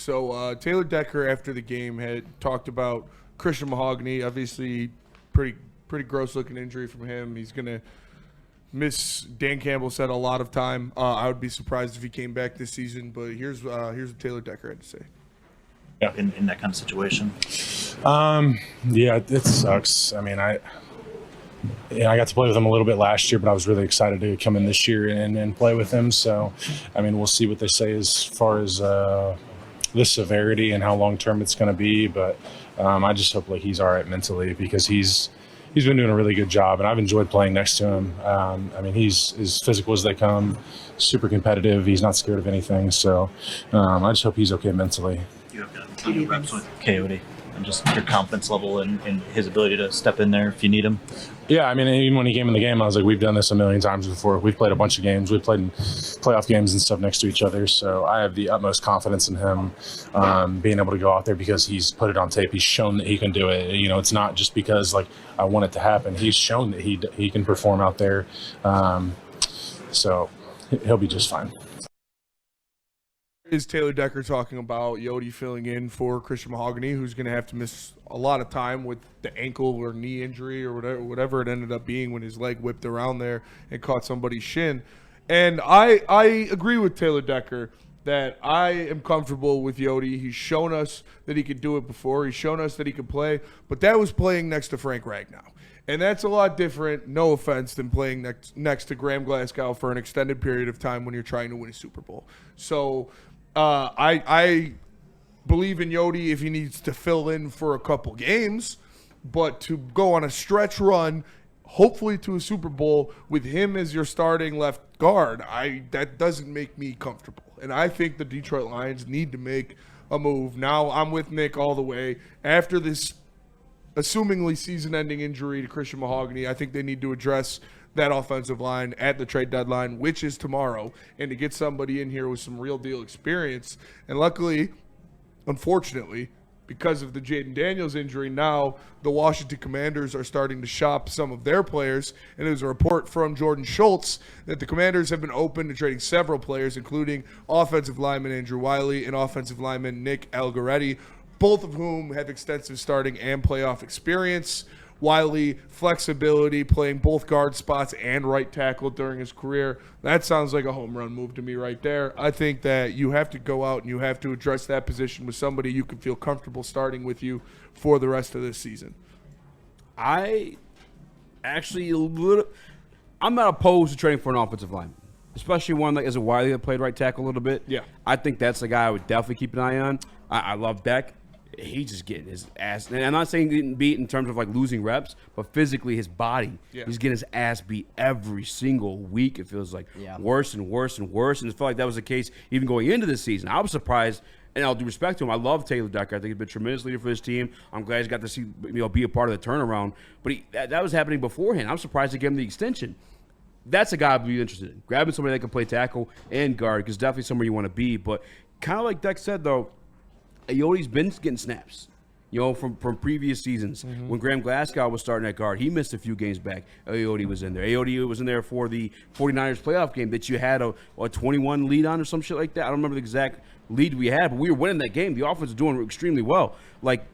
So Taylor Decker, after the game, had talked about Christian Mahogany. Obviously, pretty gross-looking injury from him. He's going to miss, Dan Campbell said, a lot of time. I would be surprised if he came back this season, but here's what Taylor Decker had to say. Yeah, in that kind of situation. Yeah, it sucks. I mean, I got to play with him a little bit last year, but I was really excited to come in this year and play with him. So, I mean, we'll see what they say as far as the severity and how long-term it's going to be. But I just hope like he's all right mentally, because he's been doing a really good job, and I've enjoyed playing next to him. I mean, he's as physical as they come, super competitive. He's not scared of anything. So I just hope he's okay mentally. You have got plenty of reps with Coyote, and just your confidence level and his ability to step in there if you need him. Yeah, I mean, even when he came in the game, I was like, we've done this a million times before. We've played a bunch of games. We've played in playoff games and stuff next to each other. So I have the utmost confidence in him being able to go out there, because he's put it on tape. He's shown that he can do it. You know, it's not just because, like, I want it to happen. He's shown that he can perform out there. So he'll be just fine. Is Taylor Decker talking about Yodi filling in for Christian Mahogany, who's going to have to miss a lot of time with the ankle or knee injury or whatever it ended up being when his leg whipped around there and caught somebody's shin. And I agree with Taylor Decker that I am comfortable with Yodi. He's shown us that he could do it before. He's shown us that he could play, but that was playing next to Frank Ragnow. And that's a lot different, no offense, than playing next to Graham Glasgow for an extended period of time when you're trying to win a Super Bowl. So I believe in Yodi if he needs to fill in for a couple games, but to go on a stretch run, hopefully to a Super Bowl with him as your starting left guard, that doesn't make me comfortable. And I think the Detroit Lions need to make a move. Now I'm with Nick all the way. After this assumingly season-ending injury to Christian Mahogany, I think they need to address that offensive line at the trade deadline, which is tomorrow, and to get somebody in here with some real deal experience. And luckily, unfortunately, because of the Jaden Daniels injury, now the Washington Commanders are starting to shop some of their players. And there's a report from Jordan Schultz that the Commanders have been open to trading several players, including offensive lineman Andrew Wiley and offensive lineman Nick Algoretti, both of whom have extensive starting and playoff experience. Wiley, flexibility, playing both guard spots and right tackle during his career. That sounds like a home run move to me right there. I think that you have to go out and you have to address that position with somebody you can feel comfortable starting with you for the rest of this season. I'm not opposed to trading for an offensive lineman, especially one like as a Wiley that played right tackle a little bit. Yeah. I think that's the guy I would definitely keep an eye on. I love Beck. He's just getting his ass. And I'm not saying getting beat in terms of like losing reps, but physically his body, he's getting his ass beat every single week. It feels like worse and worse and worse. And it felt like that was the case even going into this season. I was surprised, and I'll do respect to him. I love Taylor Decker. I think he's been a tremendous leader for his team. I'm glad he's got to see, be a part of the turnaround. But that was happening beforehand. I'm surprised they gave him the extension. That's a guy I'd be interested in. Grabbing somebody that can play tackle and guard, because definitely somewhere you want to be. But kind of like Deck said, though, Ayode's been getting snaps, from previous seasons. Mm-hmm. When Graham Glasgow was starting at guard, he missed a few games back. Ayode was in there. Ayode was in there for the 49ers playoff game that you had a 21 lead on or some shit like that. I don't remember the exact lead we had, but we were winning that game. The offense was doing extremely well. Like,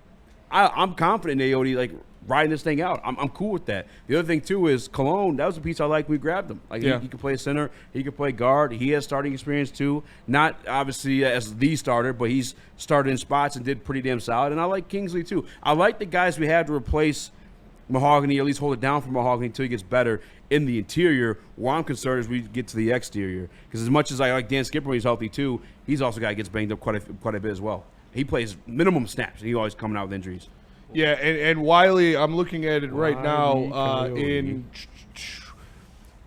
I'm confident in Ayode, riding this thing out. I'm cool with that. The other thing, too, is Cologne. That was a piece I liked when we grabbed him. He could play center. He could play guard. He has starting experience, too. Not, obviously, as the starter, but he's started in spots and did pretty damn solid. And I like Kingsley, too. I like the guys we have to replace Mahogany, at least hold it down for Mahogany until he gets better in the interior. Where I'm concerned is we get to the exterior. Because as much as I like Dan Skipper when he's healthy, too, he's also a guy that gets banged up quite a bit as well. He plays minimum snaps, and he's always coming out with injuries. Yeah, and Wiley, I'm looking at it right now,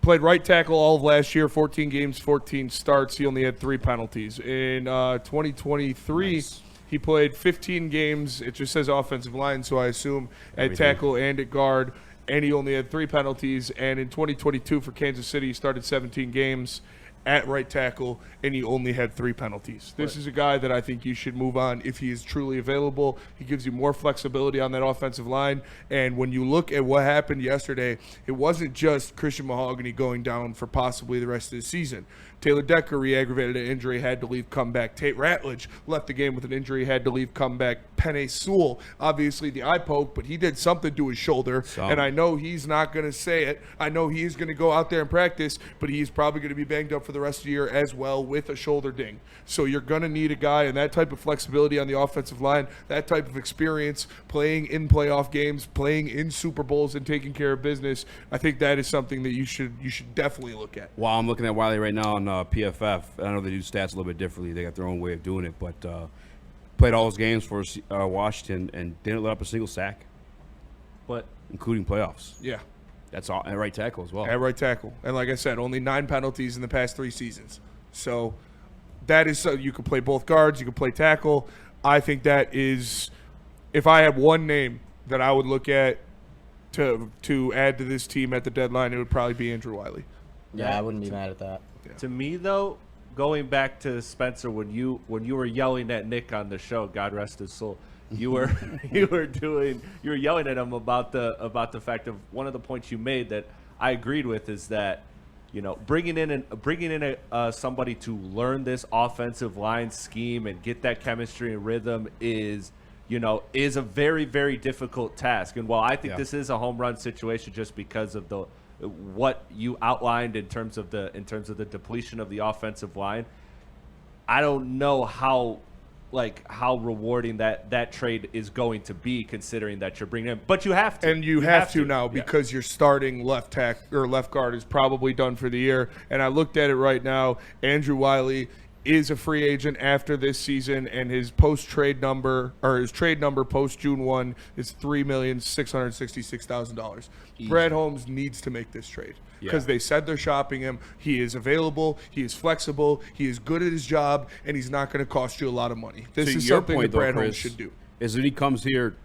played right tackle all of last year, 14 games, 14 starts. He only had 3 penalties. In 2023, he played 15 games. It just says offensive line, so I assume at tackle and at guard, and he only had 3 penalties. And in 2022 for Kansas City, he started 17 games at right tackle, and he only had 3 penalties. This is a guy that I think you should move on if he is truly available. He gives you more flexibility on that offensive line. And when you look at what happened yesterday, it wasn't just Christian Mahogany going down for possibly the rest of the season. Taylor Decker re-aggravated an injury, had to leave, come back. Tate Ratledge left the game with an injury, had to leave, come back. Penei Sewell, obviously the eye poke, but he did something to his shoulder, and I know he's not going to say it. I know he is going to go out there and practice, but he's probably going to be banged up for the rest of the year as well with a shoulder ding. So you're going to need a guy and that type of flexibility on the offensive line, that type of experience playing in playoff games, playing in Super Bowls and taking care of business. I think that is something that you should definitely look at. Well, I'm looking at Wiley right now on PFF. I know they do stats a little bit differently. They got their own way of doing it, but played all those games for Washington and didn't let up a single sack, including playoffs. Yeah. That's all at right tackle as well. At right tackle. And like I said, only 9 penalties in the past 3 seasons. So that is you can play both guards, you can play tackle. I think that is, if I had one name that I would look at to add to this team at the deadline, it would probably be Andrew Wiley. Yeah, I wouldn't be mad at that. Yeah. To me, though, going back to Spencer, when you were yelling at Nick on the show, God rest his soul, you were yelling at him about the fact of one of the points you made that I agreed with is that, you know, bringing in somebody to learn this offensive line scheme and get that chemistry and rhythm is a very, very difficult task. And while I think this is a home run situation just because of what you outlined in terms of the depletion of the offensive line, I don't know how rewarding that trade is going to be, considering that you're bringing him. But you have to, and you have to now because your starting left guard is probably done for the year. And I looked at it right now. Andrew Wiley is a free agent after this season, and his trade number post June 1 is $3,666,000. Brad Holmes needs to make this trade because they said they're shopping him. He is available, he is flexible, he is good at his job, and he's not going to cost you a lot of money. This is something that Brad Holmes should do. Is that he comes here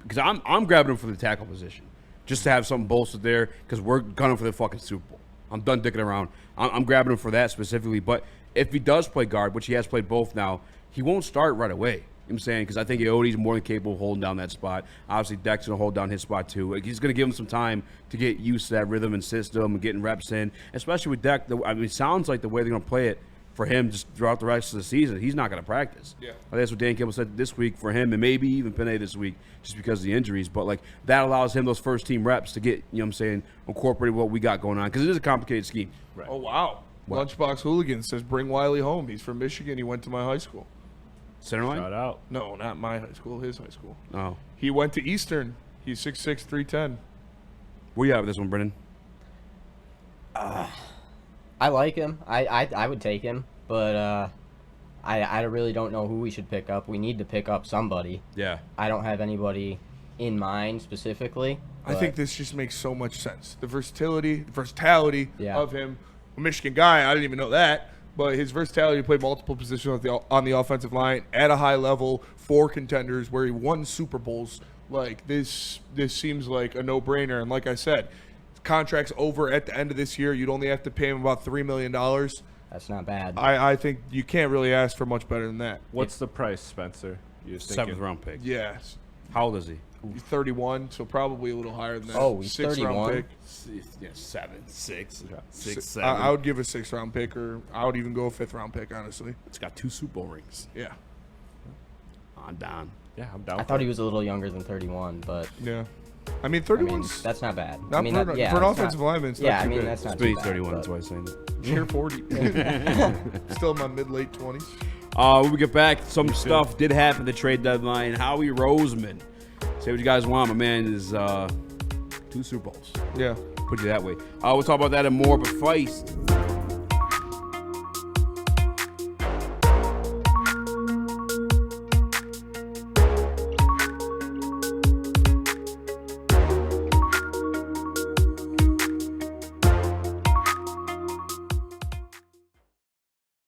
because I'm grabbing him for the tackle position just to have something bolstered there because we're gunning for the fucking Super Bowl. I'm done dicking around. I'm grabbing him for that specifically, but if he does play guard, which he has played both now, he won't start right away. You know what I'm saying? Because I think Yode's more than capable of holding down that spot. Obviously, Deck's going to hold down his spot too. Like, he's going to give him some time to get used to that rhythm and system and getting reps in, especially with Deck. It sounds like the way they're going to play it for him just throughout the rest of the season, he's not going to practice. Yeah. That's what Dan Campbell said this week for him, and maybe even Penei this week just because of the injuries. But, like, that allows him those first-team reps to get, you know what I'm saying, incorporated what we got going on because it is a complicated scheme. Right. Oh, wow. What? Lunchbox Hooligan says, bring Wiley home. He's from Michigan. He went to my high school. Centerline? Shout out. No, not my high school. His high school. Oh. He went to Eastern. He's 6'6", 310. Where you at with this one, Brennan? I like him. I would take him, but I really don't know who we should pick up. We need to pick up somebody. Yeah. I don't have anybody in mind specifically. I think this just makes so much sense. The versatility of him. A Michigan guy, I didn't even know that, but his versatility to play multiple positions on the offensive line at a high level for contenders where he won Super Bowls, like this seems like a no-brainer. And like I said, contract's over at the end of this year. You'd only have to pay him about $3 million. That's not bad. I think you can't really ask for much better than that. What's the price, Spencer? You're thinking? 7th round pick. Yes. How old is he? He's 31, so probably a little higher than that. Oh, he's 6th 31? round pick. Yeah, 6, 7. I would give a 6th round pick, or I would even go a 5th round pick, honestly. It's got 2 Super Bowl rings. Yeah. I'm down. Yeah, I'm down. I thought he was a little younger than 31, but Yeah. I mean, 31. that's not bad. Not for an offensive lineman. It's not too bad. That's not He's too bad. 31, but- that's why I'm saying that. Near 40. Still in my mid-late 20s. When we get back, some stuff did happen at the trade deadline. Howie Roseman. Say what you guys want. My man is 2 Super Bowls. Yeah. Put you that way. We'll talk about that and more, but first,